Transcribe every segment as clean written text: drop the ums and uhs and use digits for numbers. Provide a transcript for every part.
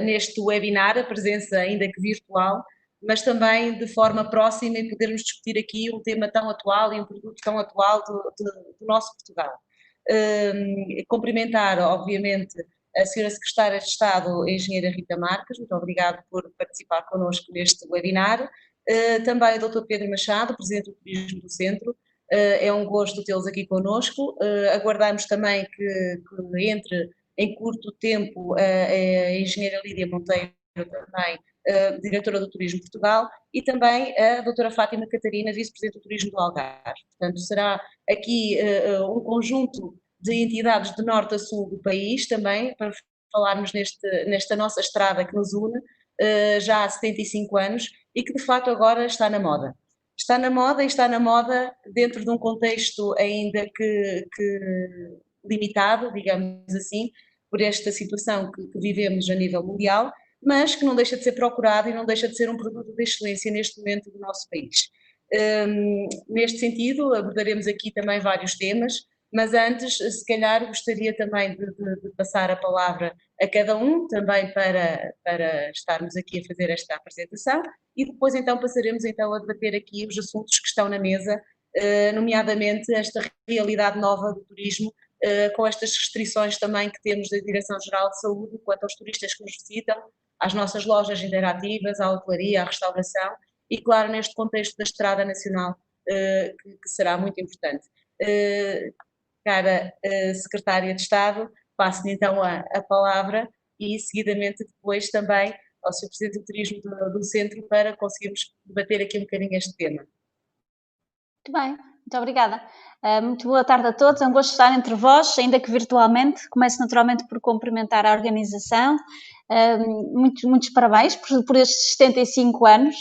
neste webinar, a presença ainda que virtual, mas também de forma próxima e podermos discutir aqui um tema tão atual e um produto tão atual do nosso Portugal. Cumprimentar, obviamente, a Sra. Secretária de Estado, a Engenheira Rita Marques, muito obrigado por participar connosco neste webinar. Também o Dr. Pedro Machado, Presidente do Turismo do Centro, é um gosto tê-los aqui connosco. Aguardamos também que entre em curto tempo a Engenheira Lídia Monteiro, também diretora do Turismo de Portugal, e também a doutora Fátima Catarina, Vice-Presidente do Turismo do Algarve. Portanto, será aqui um conjunto de entidades de norte a sul do país também, para falarmos nesta nossa estrada que nos une já há 75 anos e que de facto agora está na moda. Está na moda e está na moda dentro de um contexto ainda que limitado, digamos assim, por esta situação que vivemos a nível mundial, mas que não deixa de ser procurado e não deixa de ser um produto de excelência neste momento do nosso país. Neste sentido, abordaremos aqui também vários temas, mas antes, se calhar, gostaria também de passar a palavra a cada um, também para estarmos aqui a fazer esta apresentação, e depois então passaremos então a debater aqui os assuntos que estão na mesa, nomeadamente esta realidade nova do turismo, com estas restrições também que temos da Direção-Geral de Saúde quanto aos turistas que nos visitam, às nossas lojas interativas, à hotelaria, à restauração, e claro, neste contexto da Estrada Nacional, que será muito importante. Cara Secretária de Estado, passo-lhe então a palavra e seguidamente depois também ao Sr. Presidente do Turismo do Centro para conseguirmos debater aqui um bocadinho este tema. Muito bem, muito obrigada. Muito boa tarde a todos, é um gosto estar entre vós, ainda que virtualmente. Começo naturalmente por cumprimentar a organização. Muitos parabéns por estes 75 anos.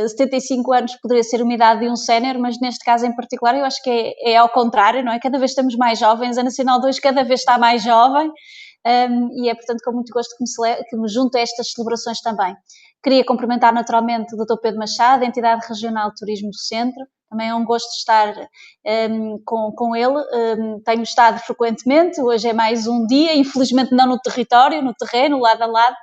75 anos poderia ser uma idade de um sénior, mas neste caso em particular eu acho que é ao contrário, não é? Cada vez estamos mais jovens, a Nacional 2 cada vez está mais jovem. E é portanto com muito gosto que me junto a estas celebrações também. Queria cumprimentar naturalmente o Dr. Pedro Machado, Entidade Regional de Turismo do Centro. Também é um gosto estar com ele. Tenho estado frequentemente, hoje é mais um dia, infelizmente não no território, no terreno, lado a lado.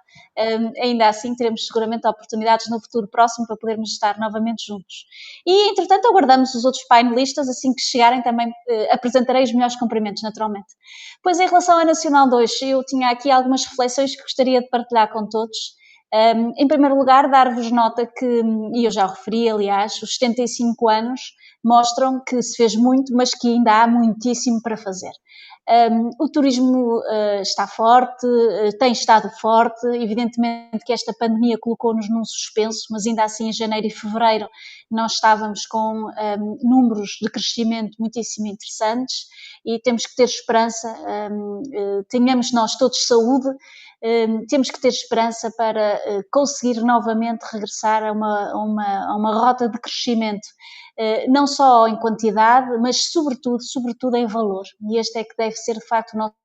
Ainda assim teremos seguramente oportunidades no futuro próximo para podermos estar novamente juntos. E, entretanto, aguardamos os outros painelistas, assim que chegarem também apresentarei os melhores cumprimentos, naturalmente. Pois, em relação à Nacional 2, eu tinha aqui algumas reflexões que gostaria de partilhar com todos. Em primeiro lugar, dar-vos nota que, e eu já o referi, aliás, os 75 anos mostram que se fez muito, mas que ainda há muitíssimo para fazer. O turismo está forte, tem estado forte, evidentemente que esta pandemia colocou-nos num suspenso, mas ainda assim em janeiro e fevereiro nós estávamos com números de crescimento muitíssimo interessantes e temos que ter esperança, tenhamos nós todos saúde, temos que ter esperança para conseguir novamente regressar a uma rota de crescimento, não só em quantidade, mas sobretudo em valor. E este é que deve ser, de facto, o nosso.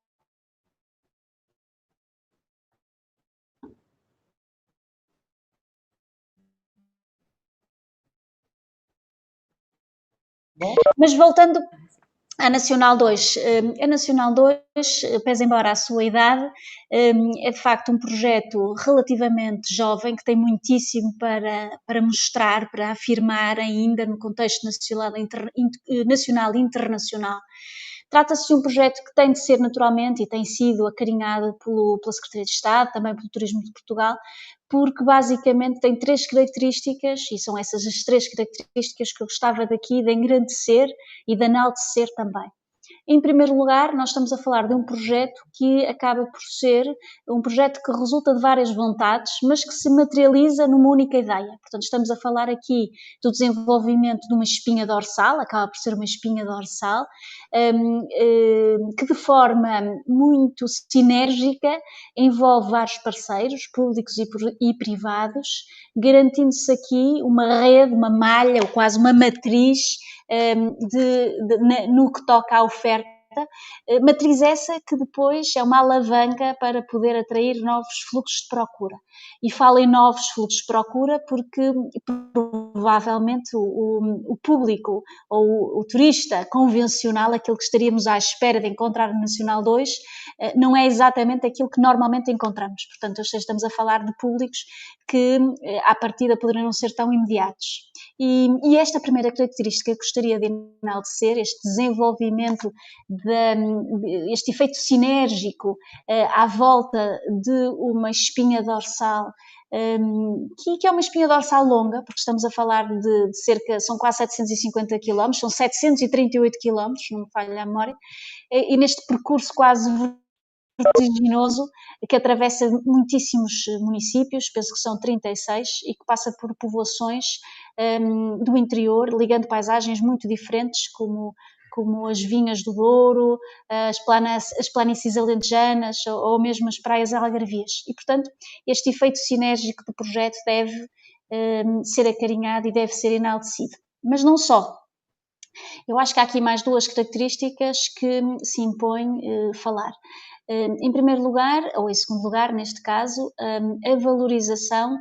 Mas voltando à Nacional 2, a Nacional 2, pese embora a sua idade, é de facto um projeto relativamente jovem, que tem muitíssimo para mostrar, para afirmar ainda no contexto nacional e internacional. Trata-se de um projeto que tem de ser naturalmente e tem sido acarinhado pela Secretaria de Estado, também pelo Turismo de Portugal, porque basicamente tem 3 características, e são essas as 3 características que eu gostava daqui de engrandecer e de enaltecer também. Em primeiro lugar, nós estamos a falar de um projeto que acaba por ser um projeto que resulta de várias vontades, mas que se materializa numa única ideia. Portanto, estamos a falar aqui do desenvolvimento de uma espinha dorsal, acaba por ser uma espinha dorsal, que de forma muito sinérgica envolve vários parceiros, públicos e privados, garantindo-se aqui uma rede, uma malha ou quase uma matriz no que toca à oferta matriz essa que depois é uma alavanca para poder atrair novos fluxos de procura. E falo em novos fluxos de procura porque provavelmente o público ou o turista convencional, aquele que estaríamos à espera de encontrar no Nacional 2, não é exatamente aquilo que normalmente encontramos. Portanto, estamos a falar de públicos que à partida poderiam não ser tão imediatos. E esta primeira característica que gostaria de enaltecer, este desenvolvimento, este efeito sinérgico à volta de uma espinha dorsal, que é uma espinha dorsal longa, porque estamos a falar de cerca, são quase 750 km, são 738 km, não me falha a memória, e neste percurso quase vertiginoso, que atravessa muitíssimos municípios, penso que são 36, e que passa por povoações do interior, ligando paisagens muito diferentes, como as vinhas do Douro, as planícies alentejanas ou mesmo as praias algarvias. E, portanto, este efeito sinérgico do projeto deve ser acarinhado e deve ser enaltecido. Mas não só. Eu acho que há aqui mais duas características que se impõe falar. Em primeiro lugar, ou em segundo lugar, neste caso, a valorização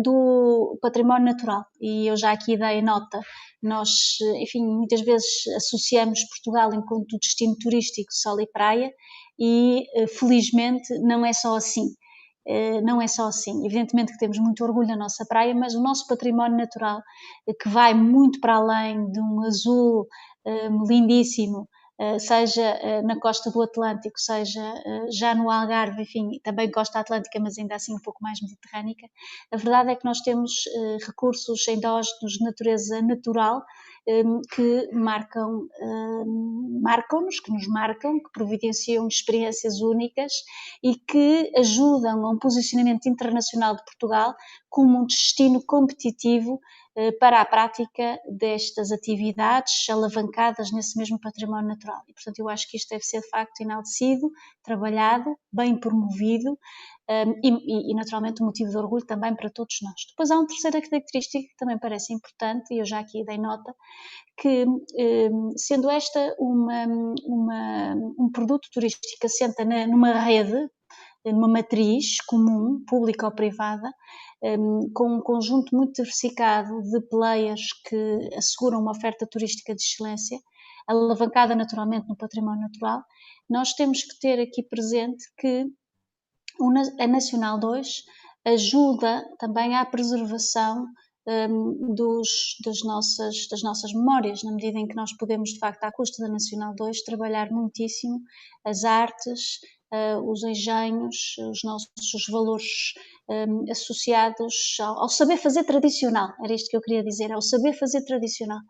do património natural. E eu já aqui dei nota, nós, enfim, muitas vezes associamos Portugal enquanto destino turístico de sol e praia e, felizmente, não é só assim. Não é só assim. Evidentemente que temos muito orgulho na nossa praia, mas o nosso património natural, que vai muito para além de um azul lindíssimo, seja na costa do Atlântico, seja já no Algarve, enfim, também costa atlântica, mas ainda assim um pouco mais mediterrânica. A verdade é que nós temos recursos endógenos de natureza natural que marcam-nos, que nos marcam, que providenciam experiências únicas e que ajudam a um posicionamento internacional de Portugal como um destino competitivo para a prática destas atividades alavancadas nesse mesmo património natural. E, portanto, eu acho que isto deve ser de facto enaltecido, trabalhado, bem promovido e naturalmente um motivo de orgulho também para todos nós. Depois há uma terceira característica que também parece importante, e eu já aqui dei nota, que sendo esta um produto turístico que assenta numa rede, numa matriz comum, pública ou privada, com um conjunto muito diversificado de players que asseguram uma oferta turística de excelência, alavancada naturalmente no património natural, nós temos que ter aqui presente que a Nacional 2 ajuda também à preservação das nossas memórias, na medida em que nós podemos, de facto, à custa da Nacional 2, trabalhar muitíssimo as artes, os engenhos, os valores associados ao saber fazer tradicional, era isto que eu queria dizer, ao saber fazer tradicional.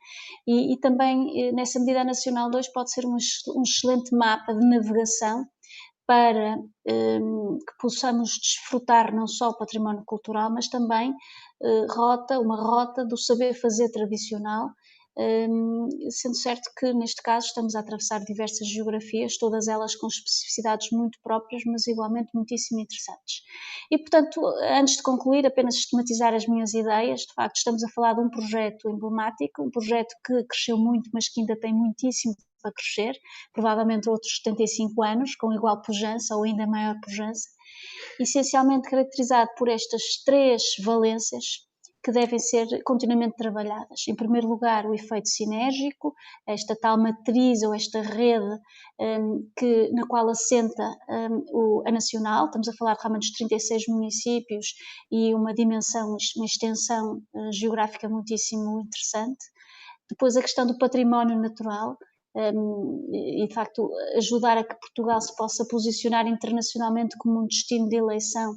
E também, nessa medida, a Nacional 2 pode ser um excelente mapa de navegação para que possamos desfrutar não só o património cultural, mas também uma rota do saber fazer tradicional, sendo certo que neste caso estamos a atravessar diversas geografias, todas elas com especificidades muito próprias, mas igualmente muitíssimo interessantes. E portanto, antes de concluir, apenas sistematizar as minhas ideias, de facto estamos a falar de um projeto emblemático, um projeto que cresceu muito, mas que ainda tem muitíssimo para crescer, provavelmente outros 75 anos, com igual pujança ou ainda maior pujança, essencialmente caracterizado por estas três valências que devem ser continuamente trabalhadas. Em primeiro lugar, o efeito sinérgico, esta tal matriz ou esta rede na qual assenta a Nacional, estamos a falar realmente dos 36 municípios e uma dimensão, uma extensão geográfica muitíssimo interessante. Depois a questão do património natural, e de facto ajudar a que Portugal se possa posicionar internacionalmente como um destino de eleição,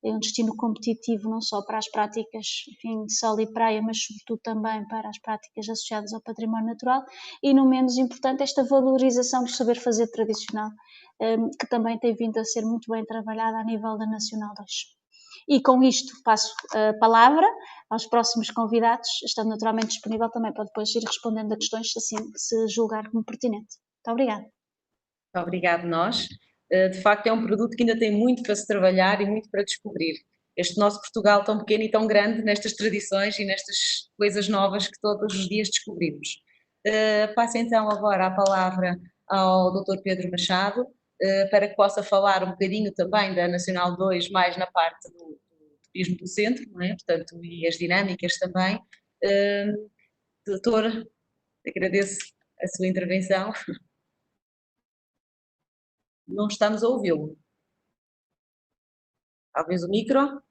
um destino competitivo não só para as práticas, enfim, de sol e praia, mas sobretudo também para as práticas associadas ao património natural e, não menos importante, esta valorização do saber fazer tradicional, que também tem vindo a ser muito bem trabalhada a nível da Nacional 2. E com isto passo a palavra aos próximos convidados, estando naturalmente disponível também para depois ir respondendo a questões, assim se julgar como pertinente. Muito obrigada. Obrigado, nós. De facto, é um produto que ainda tem muito para se trabalhar e muito para descobrir. Este nosso Portugal tão pequeno e tão grande nestas tradições e nestas coisas novas que todos os dias descobrimos. Passo então agora a palavra ao Dr. Pedro Machado, para que possa falar um bocadinho também da Nacional 2, mais na parte do turismo do centro, não é? Portanto, e as dinâmicas também. Doutor, agradeço a sua intervenção. Não estamos a ouvi-lo. Talvez o micro?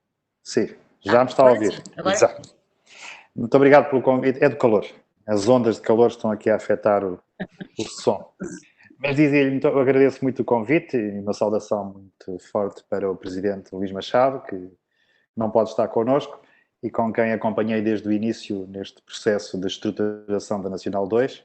Sim, já me está a ouvir. Sim, agora... Exato. Muito obrigado pelo convite. É do calor. As ondas de calor estão aqui a afetar o som. Mas dizia-lhe, eu agradeço muito o convite e uma saudação muito forte para o Presidente Luís Machado, que não pode estar connosco e com quem acompanhei desde o início neste processo de estruturação da Nacional 2.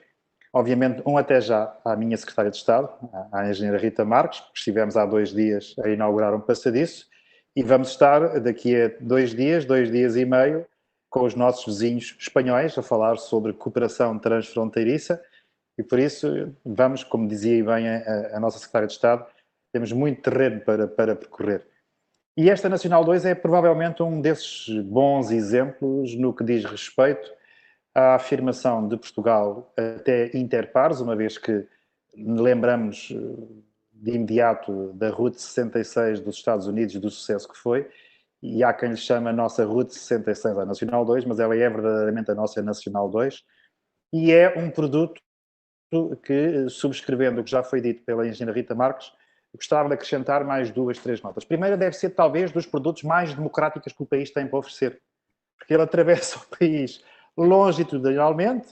Obviamente, até já à minha Secretária de Estado, à Engenheira Rita Marques, porque estivemos há 2 dias a inaugurar um passadiço, e vamos estar daqui a 2 dias e meio, com os nossos vizinhos espanhóis, a falar sobre cooperação transfronteiriça, e por isso vamos, como dizia bem a nossa Secretária de Estado, temos muito terreno para percorrer. E esta Nacional 2 é provavelmente um desses bons exemplos no que diz respeito à afirmação de Portugal até interpares, uma vez que lembramos de imediato da Route 66 dos Estados Unidos e do sucesso que foi, e há quem lhe chama a nossa Route 66 a Nacional 2, mas ela é verdadeiramente a nossa Nacional 2, e é um produto que, subscrevendo o que já foi dito pela engenheira Rita Marques, gostava de acrescentar mais 2, 3 notas. Primeira deve ser, talvez, dos produtos mais democráticos que o país tem para oferecer, porque ele atravessa o país longitudinalmente,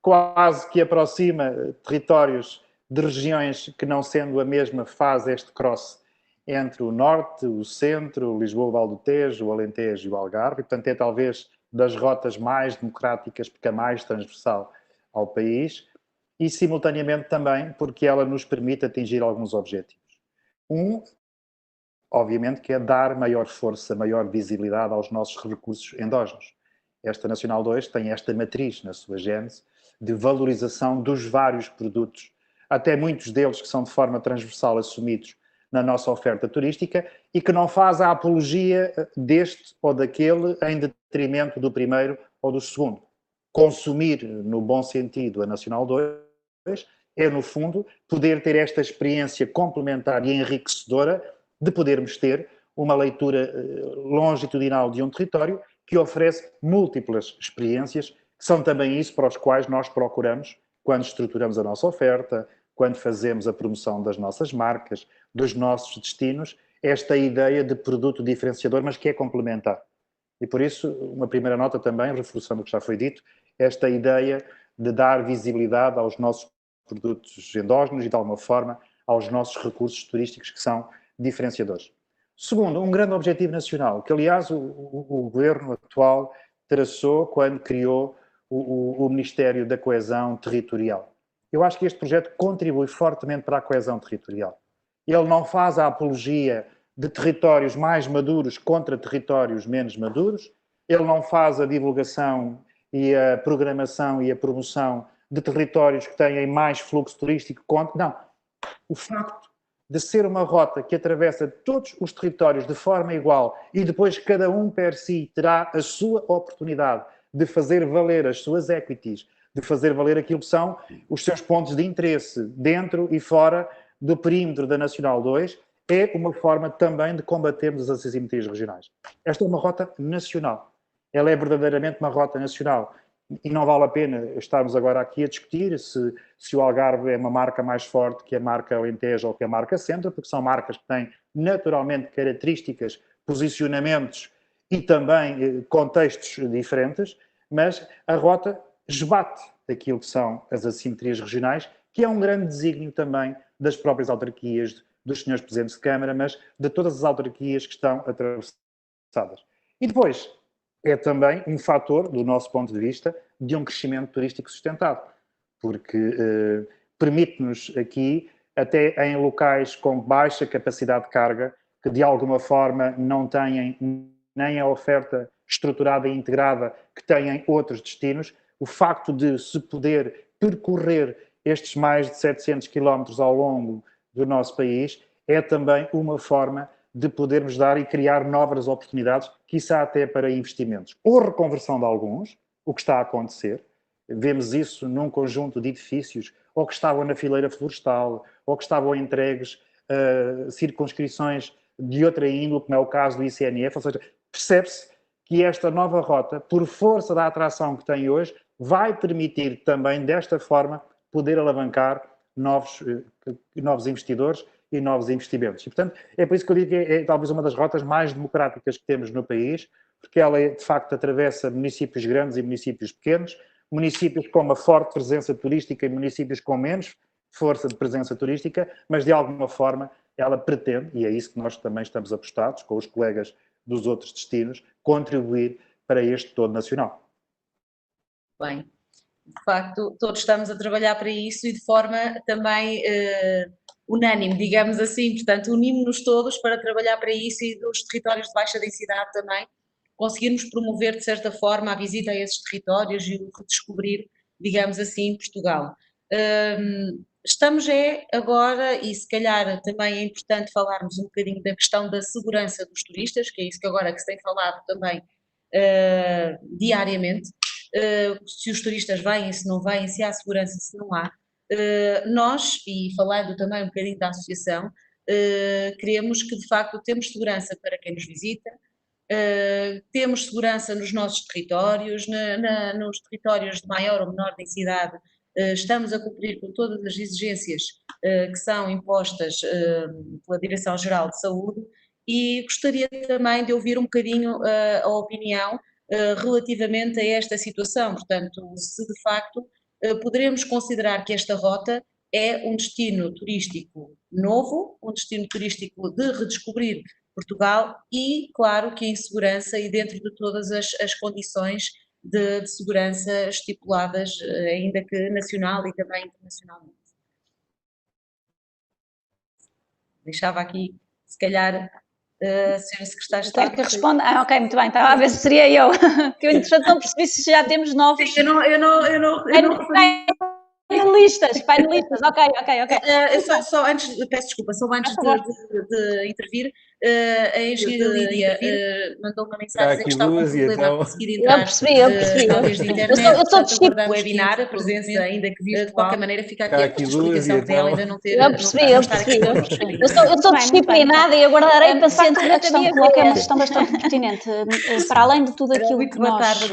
quase que aproxima territórios de regiões que, não sendo a mesma, faz este cross entre o norte, o centro, Lisboa, o Val do Tejo, o Alentejo e o Algarve, e, portanto, é talvez das rotas mais democráticas, porque é mais transversal ao país, e, simultaneamente, também porque ela nos permite atingir alguns objetivos. Obviamente, que é dar maior força, maior visibilidade aos nossos recursos endógenos. Esta Nacional 2 tem esta matriz na sua gênese de valorização dos vários produtos, até muitos deles que são de forma transversal assumidos na nossa oferta turística e que não faz a apologia deste ou daquele em detrimento do primeiro ou do segundo. Consumir, no bom sentido, a Nacional 2 é, no fundo, poder ter esta experiência complementar e enriquecedora de podermos ter uma leitura longitudinal de um território que oferece múltiplas experiências, que são também isso para os quais nós procuramos quando estruturamos a nossa oferta, quando fazemos a promoção das nossas marcas, dos nossos destinos, esta ideia de produto diferenciador, mas que é complementar. E por isso, uma primeira nota também, reforçando o que já foi dito, esta ideia de dar visibilidade aos nossos produtos endógenos e, de alguma forma, aos nossos recursos turísticos que são diferenciadores. Segundo, um grande objetivo nacional, que aliás o governo atual traçou quando criou o Ministério da Coesão Territorial. Eu acho que este projeto contribui fortemente para a coesão territorial. Ele não faz a apologia de territórios mais maduros contra territórios menos maduros, ele não faz a divulgação e a programação e a promoção de territórios que têm mais fluxo turístico contra... Não. O facto de ser uma rota que atravessa todos os territórios de forma igual e depois cada um per si terá a sua oportunidade de fazer valer as suas equities, de fazer valer aquilo que são os seus pontos de interesse dentro e fora do perímetro da Nacional 2, é uma forma também de combatermos as assimetrias regionais. Esta é uma rota nacional. Ela é verdadeiramente uma rota nacional. E não vale a pena estarmos agora aqui a discutir se o Algarve é uma marca mais forte que a marca Alentejo ou que a marca Centro, porque são marcas que têm naturalmente características, posicionamentos e também contextos diferentes, mas a rota esbate aquilo que são as assimetrias regionais, que é um grande desígnio também das próprias autarquias, dos senhores presidentes de Câmara, mas de todas as autarquias que estão atravessadas. E depois, é também um fator, do nosso ponto de vista, de um crescimento turístico sustentado, porque permite-nos aqui, até em locais com baixa capacidade de carga, que de alguma forma não têm nem a oferta estruturada e integrada que têm outros destinos, o facto de se poder percorrer estes mais de 700 quilómetros ao longo do nosso país é também uma forma de podermos dar e criar novas oportunidades, quiçá até para investimentos. Ou reconversão de alguns, o que está a acontecer, vemos isso num conjunto de edifícios, ou que estavam na fileira florestal, ou que estavam entregues circunscrições de outra índole, como é o caso do ICNF, ou seja, percebe-se que esta nova rota, por força da atração que tem hoje, vai permitir também, desta forma, poder alavancar novos investidores e novos investimentos. E, portanto, é por isso que eu digo que é talvez uma das rotas mais democráticas que temos no país, porque ela, de facto, atravessa municípios grandes e municípios pequenos, municípios com uma forte presença turística e municípios com menos força de presença turística, mas de alguma forma ela pretende, e é isso que nós também estamos apostados, com os colegas dos outros destinos, contribuir para este todo nacional. Bem, de facto, todos estamos a trabalhar para isso e de forma também unânime, digamos assim, portanto, unimos-nos todos para trabalhar para isso e dos territórios de baixa densidade também, conseguirmos promover, de certa forma, a visita a esses territórios e o redescobrir, digamos assim, Portugal. Estamos agora, e se calhar também é importante falarmos um bocadinho da questão da segurança dos turistas, que é isso que agora que se tem falado também diariamente, se os turistas vêm, se não vêm, se há segurança, se não há. Nós, e falando também um bocadinho da associação, queremos que de facto temos segurança para quem nos visita, temos segurança nos nossos territórios, nos territórios de maior ou menor densidade, estamos a cumprir com todas as exigências que são impostas pela Direção-Geral de Saúde e gostaria também de ouvir um bocadinho a opinião relativamente a esta situação, portanto, se de facto poderemos considerar que esta rota é um destino turístico novo, um destino turístico de redescobrir Portugal e, claro, que em segurança e dentro de todas as condições de segurança estipuladas, ainda que nacional e também internacionalmente. Deixava aqui, se calhar, a senhora Secretária de Estado. Quer que responda? Ok, muito bem, estava a ver se seria eu. Que eu, entretanto, não percebi se já temos novos. Sim, eu não Painelistas, ok. Só antes, peço desculpa, só antes de intervir, a engenheira Lídia mandou uma mensagem que está com problema a conseguir entrar. Eu percebi. Talvez de internet, eu sou tipo o webinar, a presença ainda que virtual. De qualquer maneira fica aqui a explicação dela ainda não ter. Eu percebi. Eu sou disciplinada e aguardarei pacientemente a minha coloca é uma questão bastante pertinente. Para além de tudo aquilo que nós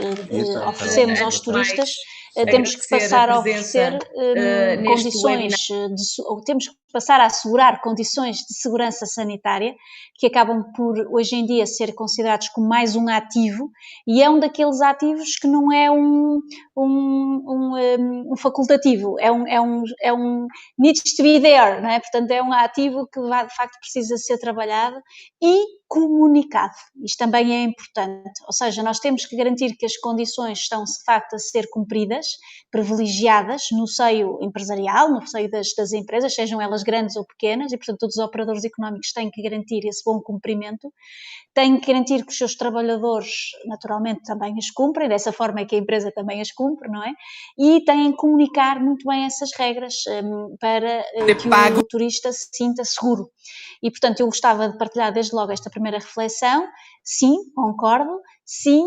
oferecemos aos turistas, temos que passar a oferecer condições, temos que passar a assegurar condições de segurança sanitária que acabam por, hoje em dia, ser considerados como mais um ativo e é um daqueles ativos que não é um facultativo, é um needs to be there, não é? Portanto, é um ativo que de facto precisa ser trabalhado e comunicado. Isto também é importante, ou seja, nós temos que garantir que as condições estão de facto a ser cumpridas, privilegiadas no seio empresarial, no seio das empresas, sejam elas grandes ou pequenas, e portanto todos os operadores económicos têm que garantir esse bom cumprimento, têm que garantir que os seus trabalhadores naturalmente também as cumprem, dessa forma é que a empresa também as cumpre, não é? E têm que comunicar muito bem essas regras para que o turista se sinta seguro. E portanto eu gostava de partilhar desde logo esta primeira reflexão. Sim, concordo, sim,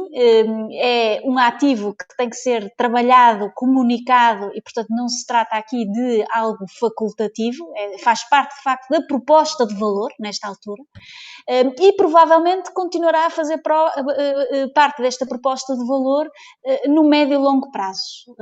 é um ativo que tem que ser trabalhado, comunicado e, portanto, não se trata aqui de algo facultativo, faz parte, de facto, da proposta de valor, nesta altura, e provavelmente continuará a fazer parte desta proposta de valor no médio e longo prazo.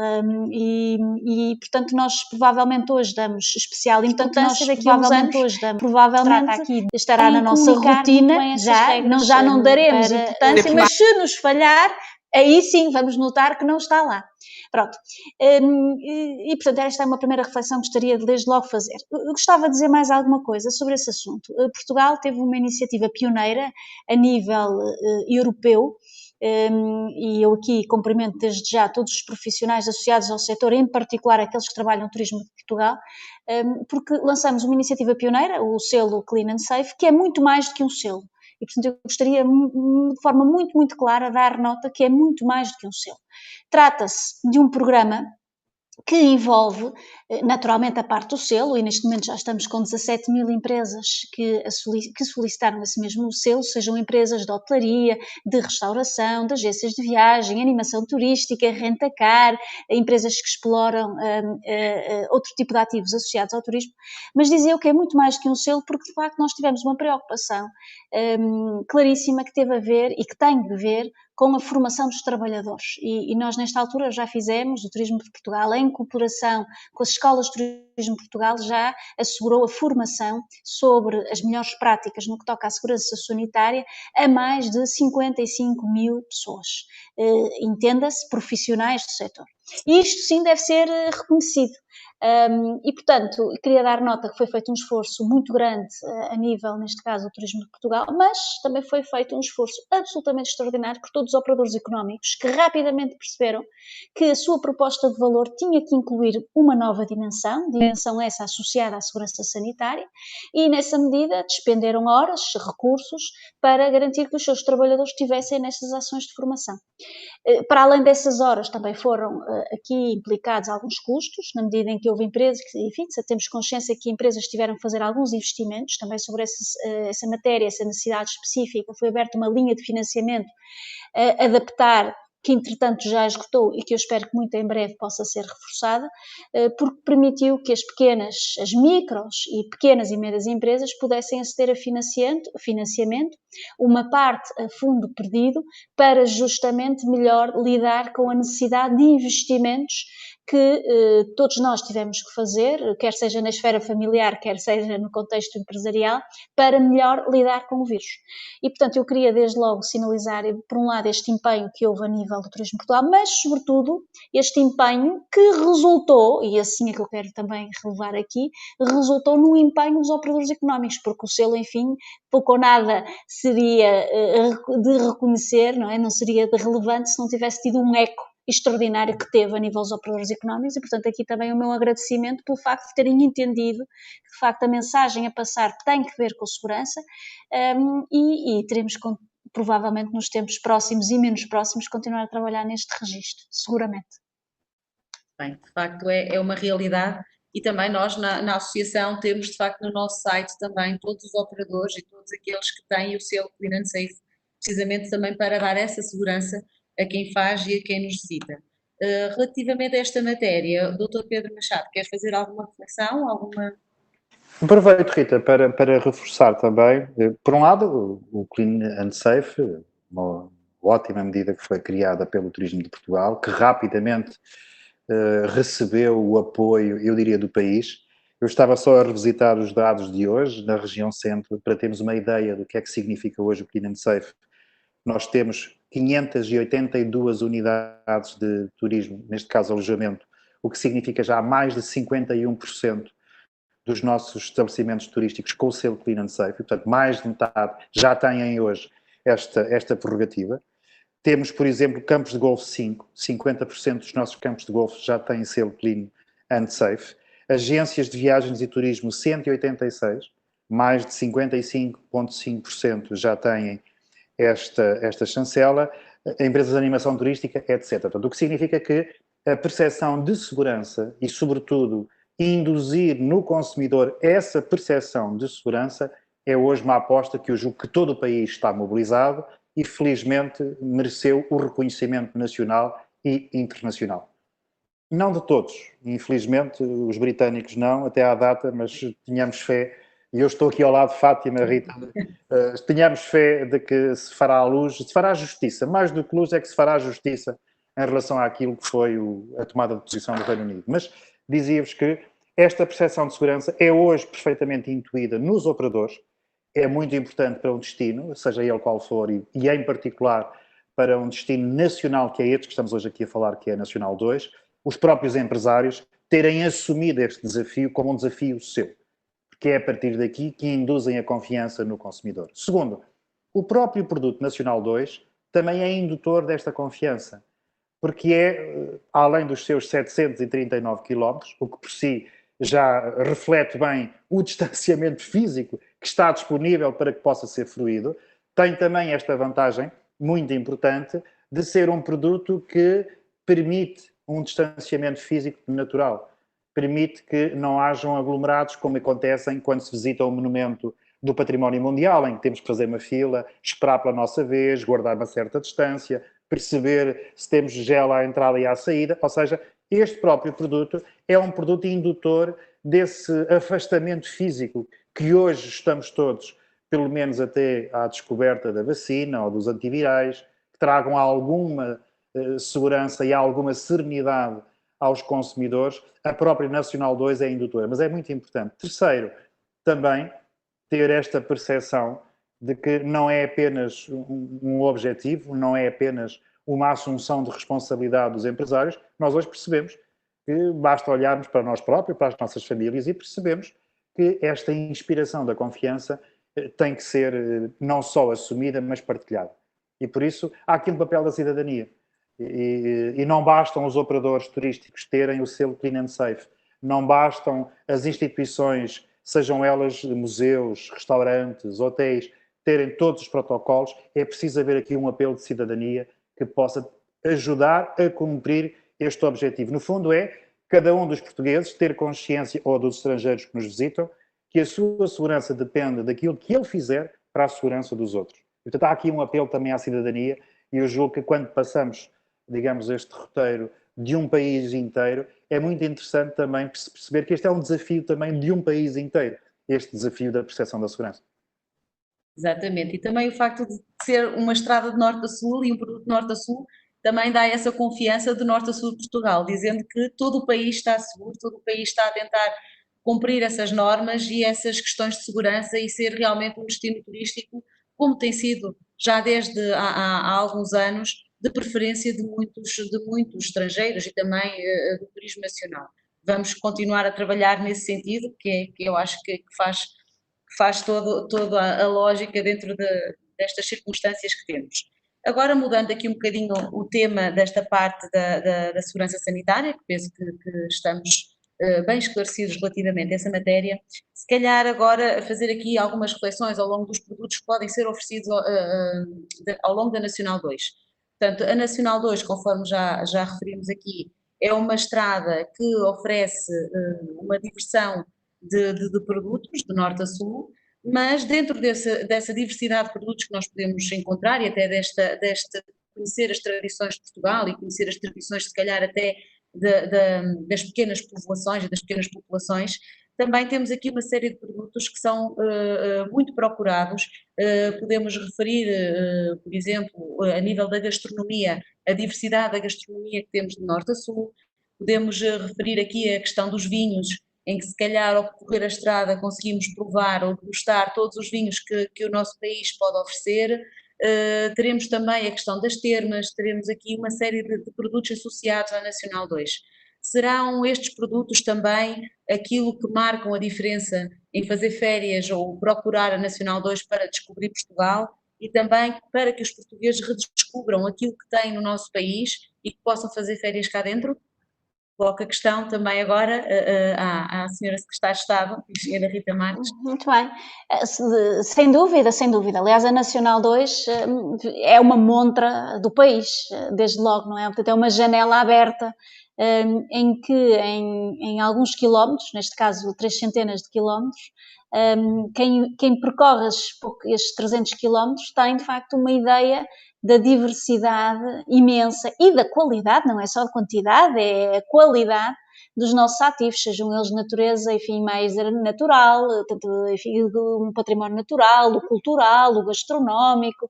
E, portanto, nós provavelmente hoje damos especial importância daqui a uns anos, provavelmente aqui estará na nossa rotina, já não daremos importância, mas se nos falhar, aí sim vamos notar que não está lá. Pronto, e portanto esta é uma primeira reflexão que gostaria de desde logo fazer. Eu gostava de dizer mais alguma coisa sobre esse assunto. Portugal teve uma iniciativa pioneira a nível europeu, e eu aqui cumprimento desde já todos os profissionais associados ao setor, em particular aqueles que trabalham no turismo de Portugal, porque lançamos uma iniciativa pioneira, o selo Clean and Safe, que é muito mais do que um selo. E, portanto, eu gostaria, de forma muito clara, dar nota que é muito mais do que um selo. Trata-se de um programa que envolve naturalmente a parte do selo, e neste momento já estamos com 17 mil empresas que solicitaram esse mesmo selo, sejam empresas de hotelaria, de restauração, de agências de viagem, animação turística, rentacar, empresas que exploram outro tipo de ativos associados ao turismo, mas dizia que é muito mais que um selo, porque de facto nós tivemos uma preocupação claríssima que teve a ver e que tem a ver com a formação dos trabalhadores. E nós, nesta altura, já fizemos, o Turismo de Portugal, em cooperação com as escolas de Turismo de Portugal, já assegurou a formação sobre as melhores práticas no que toca à segurança sanitária a mais de 55 mil pessoas. Entenda-se, profissionais do setor. E isto sim deve ser reconhecido. E, portanto, queria dar nota que foi feito um esforço muito grande a nível, neste caso, do Turismo de Portugal, mas também foi feito um esforço absolutamente extraordinário por todos os operadores económicos que rapidamente perceberam que a sua proposta de valor tinha que incluir uma nova dimensão essa associada à segurança sanitária, e nessa medida despenderam horas, recursos, para garantir que os seus trabalhadores estivessem nestas ações de formação. Para além dessas horas, também foram aqui implicados alguns custos, na medida em que houve empresas, enfim, temos consciência que empresas tiveram que fazer alguns investimentos também sobre essa matéria, essa necessidade específica. Foi aberta uma linha de financiamento a adaptar, que entretanto já esgotou e que eu espero que muito em breve possa ser reforçada, porque permitiu que as micros e pequenas e médias empresas pudessem aceder a financiamento, uma parte a fundo perdido, para justamente melhor lidar com a necessidade de investimentos que todos nós tivemos que fazer, quer seja na esfera familiar, quer seja no contexto empresarial, para melhor lidar com o vírus. E, portanto, eu queria desde logo sinalizar, por um lado, este empenho que houve a nível do Turismo de Portugal, mas, sobretudo, este empenho que resultou, e assim é que eu quero também relevar aqui, resultou no empenho dos operadores económicos, porque o selo, enfim, pouco ou nada seria de reconhecer, não é? Não seria de relevante se não tivesse tido um eco extraordinário que teve a nível dos operadores económicos, e portanto aqui também o meu agradecimento pelo facto de terem entendido que de facto a mensagem a passar tem que ver com segurança, e teremos provavelmente nos tempos próximos e menos próximos continuar a trabalhar neste registro, seguramente. Bem, de facto é uma realidade, e também nós na associação temos de facto no nosso site também todos os operadores e todos aqueles que têm o selo Clean and Safe, precisamente também para dar essa segurança a quem faz e a quem nos visita. Relativamente a esta matéria, Dr. Pedro Machado, quer fazer alguma reflexão, Aproveito, Rita, para reforçar também, por um lado, o Clean and Safe, uma ótima medida que foi criada pelo Turismo de Portugal, que rapidamente recebeu o apoio, eu diria, do país. Eu estava só a revisitar os dados de hoje, na região centro, para termos uma ideia do que é que significa hoje o Clean and Safe. Nós temos 582 unidades de turismo, neste caso alojamento, o que significa já mais de 51% dos nossos estabelecimentos turísticos com o selo Clean and Safe, portanto mais de metade já têm hoje esta prerrogativa. Temos, por exemplo, campos de golfe 50% dos nossos campos de golfe já têm selo Clean and Safe. Agências de viagens e turismo 186, mais de 55,5% já têm esta chancela, empresas de animação turística, etc. Portanto, o que significa que a percepção de segurança e, sobretudo, induzir no consumidor essa percepção de segurança é hoje uma aposta que eu julgo que todo o país está mobilizado e, felizmente, mereceu o reconhecimento nacional e internacional. Não de todos, infelizmente, os britânicos não, até à data, mas tínhamos fé, e eu estou aqui ao lado de Fátima, Rita, tínhamos fé de que se fará luz, se fará justiça, mais do que luz é que se fará justiça em relação àquilo que foi a tomada de posição do Reino Unido. Mas dizia-vos que esta percepção de segurança é hoje perfeitamente intuída nos operadores, é muito importante para um destino, seja ele qual for, e em particular para um destino nacional, que é este que estamos hoje aqui a falar, que é a Nacional 2, os próprios empresários terem assumido este desafio como um desafio seu, porque é a partir daqui que induzem a confiança no consumidor. Segundo, o próprio produto Nacional 2 também é indutor desta confiança, porque é, além dos seus 739 km, o que por si já reflete bem o distanciamento físico que está disponível para que possa ser fruído, tem também esta vantagem muito importante de ser um produto que permite um distanciamento físico natural. Permite que não hajam aglomerados como acontecem quando se visita um monumento do património mundial, em que temos que fazer uma fila, esperar pela nossa vez, guardar uma certa distância, perceber se temos gel à entrada e à saída. Ou seja, este próprio produto é um produto indutor desse afastamento físico que hoje estamos todos, pelo menos até à descoberta da vacina ou dos antivirais, que tragam alguma segurança e alguma serenidade aos consumidores. A própria Nacional 2 é indutora, mas é muito importante. Terceiro, também ter esta percepção de que não é apenas um objetivo, não é apenas uma assunção de responsabilidade dos empresários. Nós hoje percebemos que basta olharmos para nós próprios, para as nossas famílias e percebemos que esta inspiração da confiança tem que ser não só assumida, mas partilhada. E por isso há aqui um papel da cidadania. E não bastam os operadores turísticos terem o selo Clean and Safe, não bastam as instituições, sejam elas museus, restaurantes, hotéis, terem todos os protocolos. É preciso haver aqui um apelo de cidadania que possa ajudar a cumprir este objetivo. No fundo é cada um dos portugueses ter consciência, ou dos estrangeiros que nos visitam, que a sua segurança depende daquilo que ele fizer para a segurança dos outros. Portanto, há aqui um apelo também à cidadania e eu julgo que quando passamos, digamos, este roteiro de um país inteiro, é muito interessante também perceber que este é um desafio também de um país inteiro, este desafio da percepção da segurança. Exatamente, e também o facto de ser uma estrada de norte a sul e um produto de norte a sul também dá essa confiança de norte a sul de Portugal, dizendo que todo o país está seguro, todo o país está a tentar cumprir essas normas e essas questões de segurança e ser realmente um destino turístico, como tem sido já desde há alguns anos, de preferência de muitos estrangeiros e também do turismo nacional. Vamos continuar a trabalhar nesse sentido, que eu acho que faz toda a lógica dentro destas circunstâncias que temos. Agora, mudando aqui um bocadinho o tema desta parte da segurança sanitária, que penso que estamos bem esclarecidos relativamente a essa matéria, se calhar agora fazer aqui algumas reflexões ao longo dos produtos que podem ser oferecidos ao longo da Nacional 2. Portanto, a Nacional 2, conforme já referimos aqui, é uma estrada que oferece uma diversão de produtos, de norte a sul, mas dentro dessa diversidade de produtos que nós podemos encontrar e até desta conhecer as tradições de Portugal e conhecer as tradições, se calhar, até das pequenas povoações e das pequenas populações, também temos aqui uma série de produtos que são muito procurados. Podemos referir, por exemplo, a nível da gastronomia, a diversidade da gastronomia que temos de norte a sul. Podemos referir aqui a questão dos vinhos, em que se calhar ao percorrer a estrada conseguimos provar ou degustar todos os vinhos que o nosso país pode oferecer. Teremos também a questão das termas, teremos aqui uma série de produtos associados à Nacional 2. Serão estes produtos também aquilo que marcam a diferença em fazer férias ou procurar a Nacional 2 para descobrir Portugal e também para que os portugueses redescubram aquilo que têm no nosso país e que possam fazer férias cá dentro? Coloco a questão também agora à senhora Secretária de Estado, engenheira Rita Marques. Muito bem, sem dúvida, sem dúvida. Aliás, a Nacional 2 é uma montra do país, desde logo, não é? Portanto, é uma janela aberta em que em alguns quilómetros, neste caso 3 centenas de quilómetros, quem percorre estes 300 quilómetros tem de facto uma ideia da diversidade imensa e da qualidade, não é só de quantidade, é a qualidade dos nossos ativos, sejam eles de natureza, enfim, mais natural, tanto, enfim, um património natural, o cultural, o gastronómico,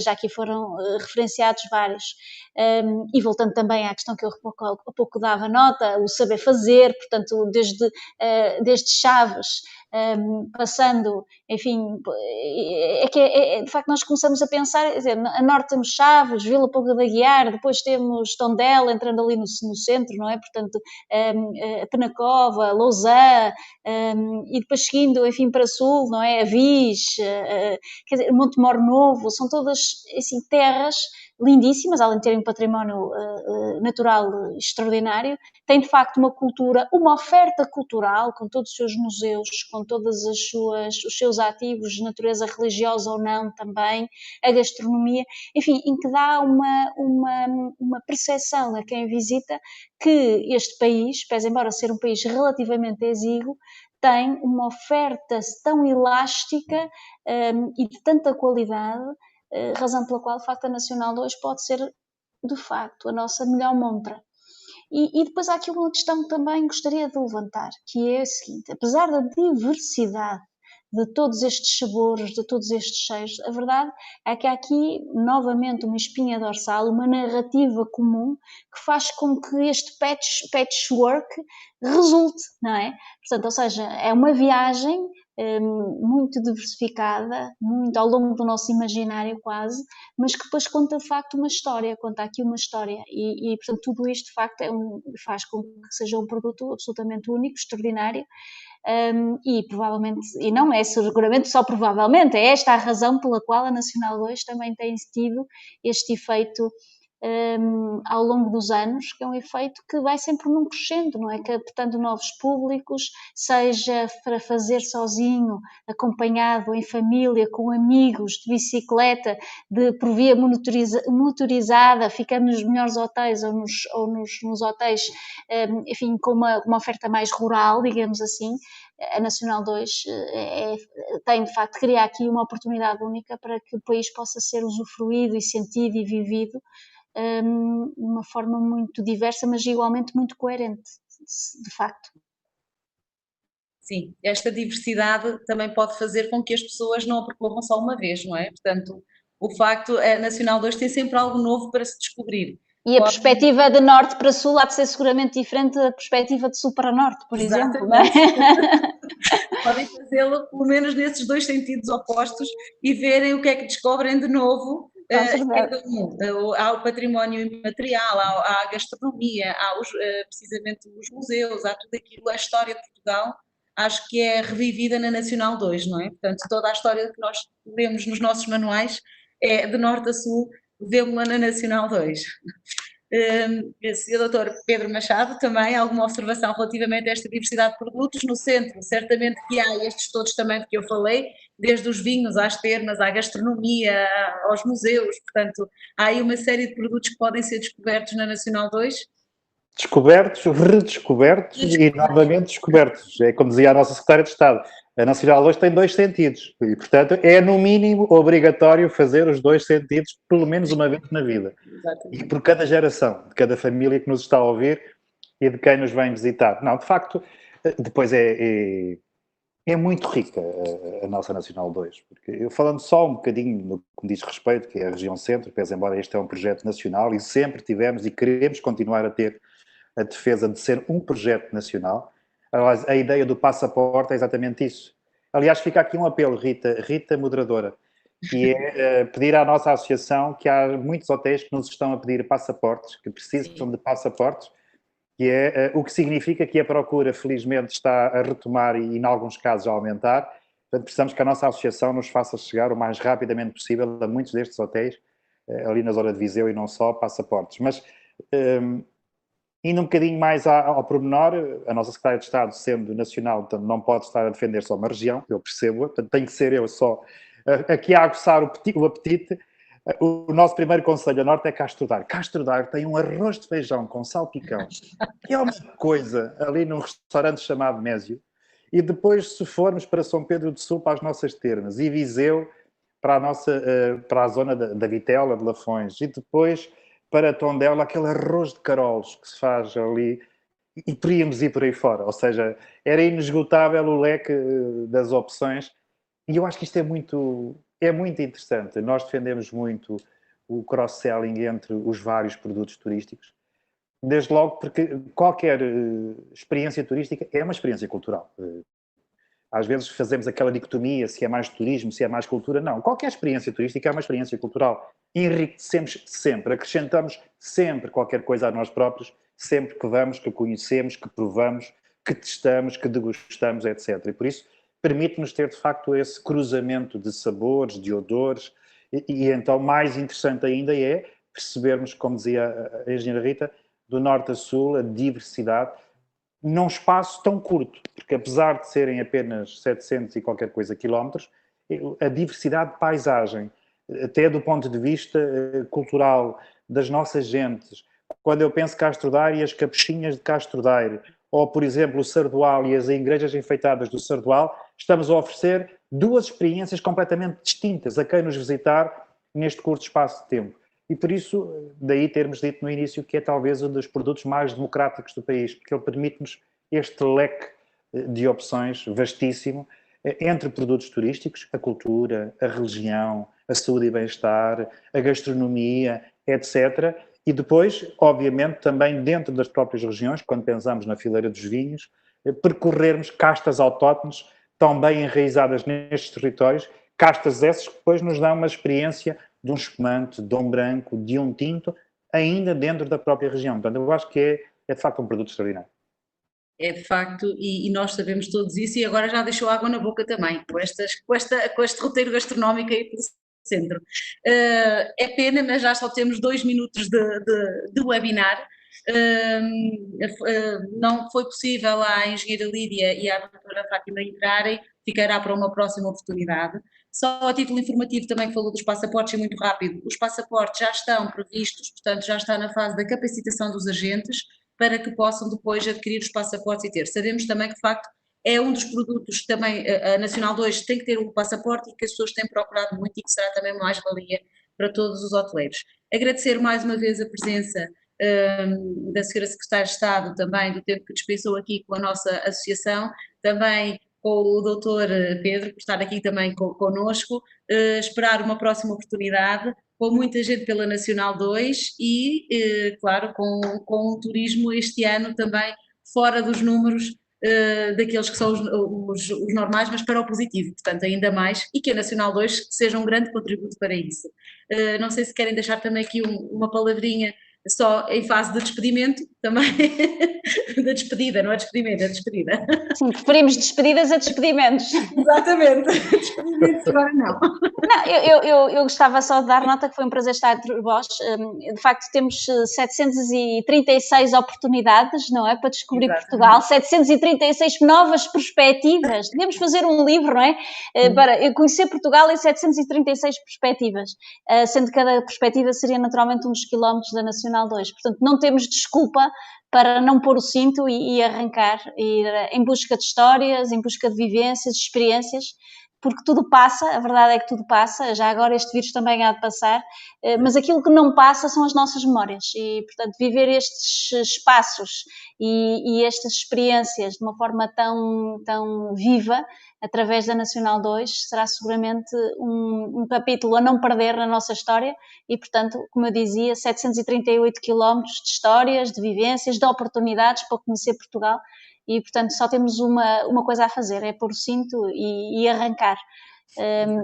já aqui foram referenciados vários. E voltando também à questão que eu há pouco dava nota, o saber fazer, portanto, desde chaves, passando, enfim, de facto nós começamos a pensar, a norte temos Chaves, Vila Pouca da Guiar, depois temos Tondela, entrando ali no centro, não é? Portanto, Penacova, Lousã, e depois seguindo, enfim, para sul, não é? Avis, quer dizer, Montemor Novo, são todas, assim, terras lindíssimas, além de terem um património natural extraordinário, tem de facto uma cultura, uma oferta cultural, com todos os seus museus, com todos os seus ativos, de natureza religiosa ou não também, a gastronomia, enfim, em que dá uma percepção a quem visita que este país, pese embora ser um país relativamente exíguo, tem uma oferta tão elástica e de tanta qualidade, razão pela qual o Facto Nacional 2 pode ser, de facto, a nossa melhor montra. E depois há aqui uma questão que também gostaria de levantar, que é a seguinte: apesar da diversidade de todos estes sabores, de todos estes cheiros, a verdade é que há aqui novamente uma espinha dorsal, uma narrativa comum que faz com que este patchwork resulte, não é? Portanto, ou seja, é uma viagem muito diversificada, muito ao longo do nosso imaginário quase, mas que depois conta de facto uma história, conta aqui uma história e portanto tudo isto de facto faz com que seja um produto absolutamente único, extraordinário. E provavelmente, e não é seguramente só provavelmente, é esta a razão pela qual a Nacional 2 também tem tido este efeito ao longo dos anos, que é um efeito que vai sempre num crescendo, não é? Captando novos públicos, seja para fazer sozinho, acompanhado, em família, com amigos, de bicicleta, por via motorizada, ficando nos melhores hotéis ou nos hotéis, enfim, com uma oferta mais rural, digamos assim. A Nacional 2 tem de facto criar aqui uma oportunidade única para que o país possa ser usufruído e sentido e vivido de uma forma muito diversa, mas igualmente muito coerente, de facto. Sim, esta diversidade também pode fazer com que as pessoas não a percorram só uma vez, não é? Portanto, o facto, a Nacional 2 tem sempre algo novo para se descobrir. E a perspectiva de norte para sul há de ser seguramente diferente da perspectiva de sul para norte, por exemplo, não é? Podem fazê-lo pelo menos nesses dois sentidos opostos e verem o que é que descobrem de novo. Cada um. Há o património imaterial, há a gastronomia, há precisamente os museus, há tudo aquilo, a história de Portugal, acho que é revivida na Nacional 2, não é? Portanto, toda a história que nós lemos nos nossos manuais é de norte a sul, vemos-la na Nacional 2. Sr. Dr. Pedro Machado, também alguma observação relativamente a esta diversidade de produtos no centro? Certamente que há estes todos também de que eu falei, desde os vinhos às termas, à gastronomia, aos museus, portanto, há aí uma série de produtos que podem ser descobertos na Nacional 2. Descobertos, redescobertos e novamente descobertos. É como dizia a nossa Secretária de Estado, a Nacional 2 tem 2 sentidos e, portanto, é no mínimo obrigatório fazer os 2 sentidos pelo menos uma vez na vida. Exatamente. E por cada geração, de cada família que nos está a ouvir e de quem nos vem visitar. Não, de facto, depois é muito rica a nossa Nacional 2, porque eu falando só um bocadinho no que me diz respeito, que é a região centro, pese embora este é um projeto nacional e sempre tivemos e queremos continuar a ter a defesa de ser um projeto nacional. Aliás, a ideia do passaporte é exatamente isso. Aliás, fica aqui um apelo, Rita moderadora, que é pedir à nossa associação, que há muitos hotéis que nos estão a pedir passaportes, que precisam de passaportes, que é o que significa que a procura, felizmente, está a retomar e, em alguns casos, a aumentar. Portanto, precisamos que a nossa associação nos faça chegar o mais rapidamente possível a muitos destes hotéis, ali na zona de Viseu e não só, passaportes. Mas, indo um bocadinho mais ao pormenor, a nossa Secretária de Estado, sendo nacional, portanto, não pode estar a defender só uma região, eu percebo, portanto, tenho que ser eu só aqui a aguçar o apetite. O nosso primeiro conselho a norte é Castro Daire. Castro Daire tem um arroz de feijão com salpicão, que é uma coisa, ali num restaurante chamado Mésio, e depois, se formos para São Pedro do Sul, para as nossas termas, e Viseu, para a zona da Vitela, de Lafões, e depois para Tondela, aquele arroz de carolos que se faz ali, e podíamos ir por aí fora, ou seja, era inesgotável o leque das opções, e eu acho que isto é muito interessante. Nós defendemos muito o cross-selling entre os vários produtos turísticos, desde logo porque qualquer experiência turística é uma experiência cultural. Às vezes fazemos aquela dicotomia, se é mais turismo, se é mais cultura. Não, qualquer experiência turística é uma experiência cultural. Enriquecemos sempre, acrescentamos sempre qualquer coisa a nós próprios, sempre que vamos, que conhecemos, que provamos, que testamos, que degustamos, etc. E por isso permite-nos ter, de facto, esse cruzamento de sabores, de odores, e então mais interessante ainda é percebermos, como dizia a engenheira Rita, do norte a sul, a diversidade, num espaço tão curto, porque apesar de serem apenas 700 e qualquer coisa quilómetros, a diversidade de paisagem, até do ponto de vista cultural, das nossas gentes, quando eu penso Castro Daire e as capuchinhas de Castro Daire, ou, por exemplo, o Sardual e as igrejas enfeitadas do Sardual, estamos a oferecer duas experiências completamente distintas a quem nos visitar neste curto espaço de tempo. E por isso, daí termos dito no início que é talvez um dos produtos mais democráticos do país, porque ele permite-nos este leque de opções vastíssimo entre produtos turísticos, a cultura, a religião, a saúde e bem-estar, a gastronomia, etc. E depois, obviamente, também dentro das próprias regiões, quando pensamos na fileira dos vinhos, percorrermos castas autóctones tão bem enraizadas nestes territórios, castas essas que depois nos dão uma experiência de um espumante, de um branco, de um tinto, ainda dentro da própria região. Portanto, eu acho que é de facto um produto extraordinário. É de facto, e nós sabemos todos isso, e agora já deixou água na boca também, com este roteiro gastronómico aí pelo centro. É pena, mas já só temos 2 minutos de webinar. Não foi possível à engenheira Lídia e à doutora Fátima entrarem, ficará para uma próxima oportunidade. Só a título informativo também falou dos passaportes, e muito rápido, os passaportes já estão previstos, portanto já está na fase da capacitação dos agentes, para que possam depois adquirir os passaportes e ter. Sabemos também que, de facto, é um dos produtos que também a Nacional 2 tem que ter um passaporte e que as pessoas têm procurado muito e que será também mais-valia para todos os hoteleiros. Agradecer mais uma vez a presença da Senhora Secretária de Estado também, do tempo que dispensou aqui com a nossa associação, também com o doutor Pedro, por estar aqui também connosco, esperar uma próxima oportunidade, com muita gente pela Nacional 2 e, claro, com um turismo este ano também fora dos números daqueles que são os normais, mas para o positivo, portanto ainda mais, e que a Nacional 2 seja um grande contributo para isso. Não sei se querem deixar também aqui uma palavrinha só em fase de despedimento, também, da despedida, não é despedimento, é despedida. Sim, preferimos despedidas a despedimentos. Exatamente, despedimentos agora não. Não, eu gostava só de dar nota que foi um prazer estar entre vós. De facto, temos 736 oportunidades, não é? Para descobrir Exatamente. Portugal, 736 novas perspectivas. Devemos fazer um livro, não é? Para conhecer Portugal em 736 perspectivas, sendo que cada perspectiva seria naturalmente uns quilómetros da Nacional 2. Portanto, não temos desculpa para não pôr o cinto e arrancar, ir em busca de histórias, em busca de vivências, de experiências, porque tudo passa, a verdade é que tudo passa, já agora este vírus também há de passar, mas aquilo que não passa são as nossas memórias e, portanto, viver estes espaços e estas experiências de uma forma tão viva, através da Nacional 2, será seguramente um capítulo a não perder na nossa história e, portanto, como eu dizia, 738 quilómetros de histórias, de vivências, de oportunidades para conhecer Portugal e, portanto, só temos uma coisa a fazer, é pôr o cinto e arrancar.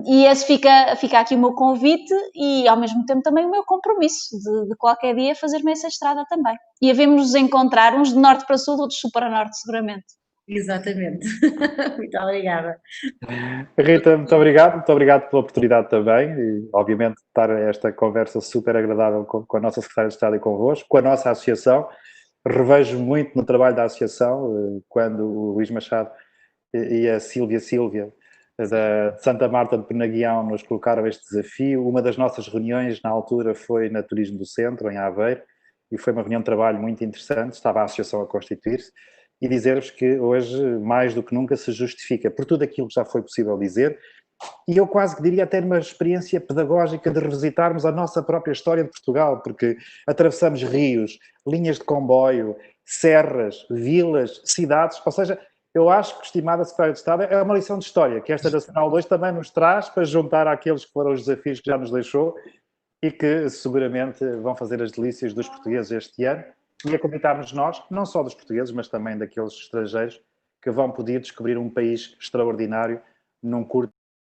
E esse fica aqui o meu convite e, ao mesmo tempo, também o meu compromisso de qualquer dia fazer-me essa estrada também. E havemos nos encontrar, uns de norte para sul, outros sul para norte, seguramente. Exatamente. Muito obrigada. Rita, muito obrigado pela oportunidade também e, obviamente, estar esta conversa super agradável com a nossa Secretária de Estado e convosco, com a nossa associação. Revejo muito no trabalho da associação, quando o Luís Machado e a Sílvia da Santa Marta de Penaguião nos colocaram este desafio. Uma das nossas reuniões na altura foi na Turismo do Centro, em Aveiro, e foi uma reunião de trabalho muito interessante, estava a associação a constituir-se, e dizer-vos que hoje, mais do que nunca, se justifica por tudo aquilo que já foi possível dizer, e eu quase que diria até uma experiência pedagógica de revisitarmos a nossa própria história de Portugal, porque atravessamos rios, linhas de comboio, serras, vilas, cidades, ou seja, eu acho que, estimada Secretária de Estado, é uma lição de história que esta Nacional 2 também nos traz para juntar àqueles que foram os desafios que já nos deixou e que seguramente vão fazer as delícias dos portugueses este ano e acreditarmos nós, não só dos portugueses, mas também daqueles estrangeiros que vão poder descobrir um país extraordinário num curto